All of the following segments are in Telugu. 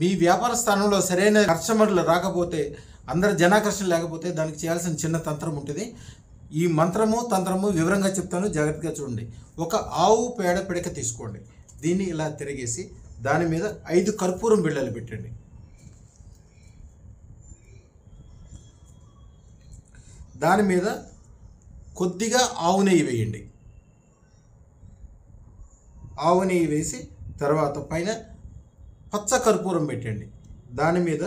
మీ వ్యాపార స్థానంలో సరైన కస్టమర్లు రాకపోతే, అందరి జనాకర్షణ లేకపోతే దానికి చేయాల్సిన చిన్న తంత్రం ఉంటుంది. ఈ మంత్రము తంత్రము వివరంగా చెప్తాను, జాగ్రత్తగా చూడండి. ఒక ఆవు పేడ పిడక తీసుకోండి. దీన్ని ఇలా తిరిగేసి దాని మీద 5 కర్పూరం బిళ్ళలు పెట్టండి. దాని మీద కొద్దిగా ఆవు నెయ్యి వేయండి. ఆవు నెయ్యి వేసి తర్వాత పైన పచ్చ కర్పూరం పెట్టండి. దాని మీద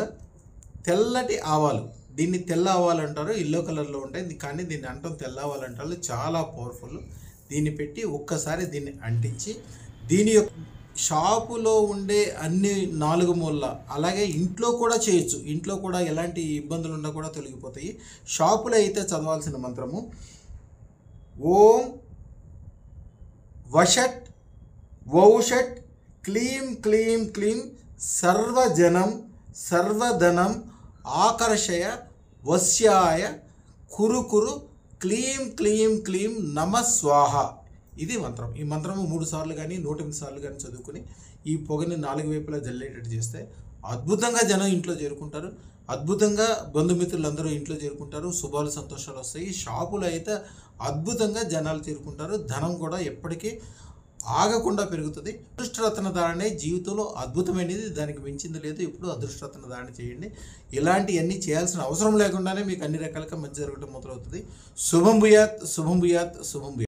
తెల్లటి ఆవాలు, దీన్ని తెల్ల ఆవాలు అంటారు, ఎల్లో కలర్లో ఉంటాయి కానీ దీన్ని అంటాం తెల్ల ఆవాలు అంటారు, చాలా పవర్ఫుల్. దీన్ని పెట్టి ఒక్కసారి దీన్ని అంటించి దీని యొక్క షాపులో ఉండే అన్ని 4 మూలల, అలాగే ఇంట్లో కూడా చేయొచ్చు, ఇంట్లో కూడా ఎలాంటి ఇబ్బందులు ఉన్నా కూడా తొలగిపోతాయి. షాపులో అయితే చదవాల్సిన మంత్రము ఓం వషట్ వౌషట్ క్లీం క్లీం క్లీం సర్వజనం సర్వధనం ఆకర్షయ వశ్యాయ కురు కురు క్లీం క్లీం క్లీం నమ స్వాహ. ఇది మంత్రం. ఈ మంత్రము 3 సార్లు కానీ 108 సార్లు కానీ చదువుకుని ఈ పొగని 4 వైపులా జల్లేటట్టు చేస్తే అద్భుతంగా జనం ఇంట్లో చేరుకుంటారు. అద్భుతంగా బంధుమిత్రులందరూ ఇంట్లో చేరుకుంటారు. శుభాలు సంతోషాలు వస్తాయి. షాపులో అయితే అద్భుతంగా జనాలు చేరుకుంటారు. ధనం కూడా ఎప్పటికీ ఆగకుండా పెరుగుతుంది. అదృష్టరత్న ధారణ జీవితంలో అద్భుతమైనది, దానికి మించింది లేదు. ఇప్పుడు అదృష్టరత్న ధారణ చేయండి. ఇలాంటివన్నీ చేయాల్సిన అవసరం లేకుండానే మీకు అన్ని రకాలుగా మంచి జరగడం మొదలవుతుంది. శుభం భూయాత్, శుభం భూయాత్, శుభం భూయాత్.